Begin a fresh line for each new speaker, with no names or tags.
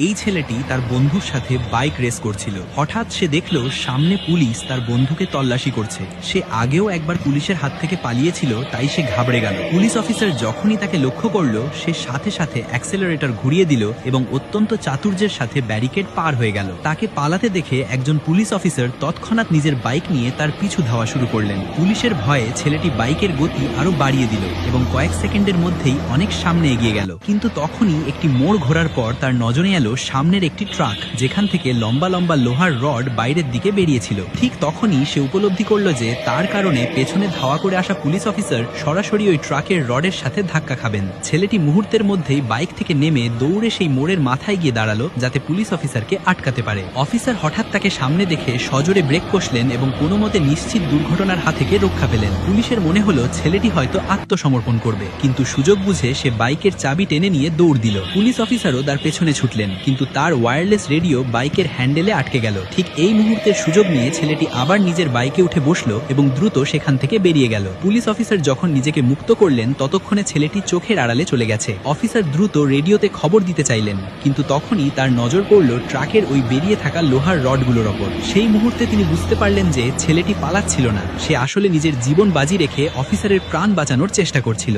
এই ছেলেটি তার বন্ধুর সাথে বাইক রেস করছিল। হঠাৎ সে দেখল সামনে পুলিশ তার বন্ধুকে তল্লাশি করছে। সে আগেও একবার পুলিশের হাত থেকে পালিয়েছিল, তাই সে ঘাবড়ে গেল। পুলিশ অফিসার যখনই তাকে লক্ষ্য করল, সে সাথে সাথে অ্যাক্সেলারেটর ঘুরিয়ে দিল এবং অত্যন্ত চাতুর্যের সাথে ব্যারিকেড পার হয়ে গেল। তাকে পালাতে দেখে একজন পুলিশ অফিসার তৎক্ষণাৎ নিজের বাইক নিয়ে তার পিছু ধাওয়া শুরু করলেন। পুলিশের ভয়ে ছেলেটি বাইকের গতি আরো বাড়িয়ে দিল এবং কয়েক সেকেন্ডের মধ্যেই অনেক সামনে এগিয়ে গেল। কিন্তু তখনই একটি মোড় ঘোরার পর তার নজরে এলো সামনের একটি ট্রাক, যেখান থেকে লম্বা লম্বা লোহার রড বাইরের দিকে বেরিয়েছিল। ঠিক তখনই সে উপলব্ধি করল যে তার কারণে পেছনে ধাওয়া করে আসা পুলিশ অফিসার সরাসরি ওই ট্রাকের রডের সাথে ধাক্কা খাবেন। ছেলেটি মুহূর্তের মধ্যেই বাইক থেকে নেমে দৌড়ে সেই মোড়ের মাথায় গিয়ে দাঁড়ালো, যাতে পুলিশ অফিসারকে আটকাতে পারে। অফিসার হঠাৎ তাকে সামনে দেখে সজোরে ব্রেক কষলেন এবং কোনো মতে নিশ্চিত দুর্ঘটনার হাত থেকে রক্ষা পেলেন। পুলিশের মনে হলো ছেলেটি হয়তো আত্মসমর্পণ করবে, কিন্তু সুযোগ বুঝে সে বাইকের চাবি টেনে নিয়ে দৌড় দিল। পুলিশ অফিসারও তার পেছনে ছুটলেন, কিন্তু তার ওয়্যারলেস রেডিও বাইকের হ্যান্ডেলে আটকে গেল। ঠিক এই মুহূর্তের সুযোগ নিয়ে ছেলেটি আবার নিজের বাইকে উঠে বসলো এবং দ্রুত সেখান থেকে বেরিয়ে গেল। পুলিশ অফিসার যখন নিজেকে মুক্ত করলেন, ততক্ষণে ছেলেটি চোখের আড়ালে চলে গেছে। অফিসার দ্রুত রেডিওতে খবর দিতে চাইলেন, কিন্তু তখনই তার নজর পড়ল ট্রাকের ওই বেরিয়ে থাকা লোহার রডগুলোর ওপর। সেই মুহূর্তে তিনি বুঝতে পারলেন যে ছেলেটি পালাচ্ছিল না, সে আসলে নিজের জীবন বাজি রেখে অফিসারের প্রাণ বাঁচানোর চেষ্টা করছিল।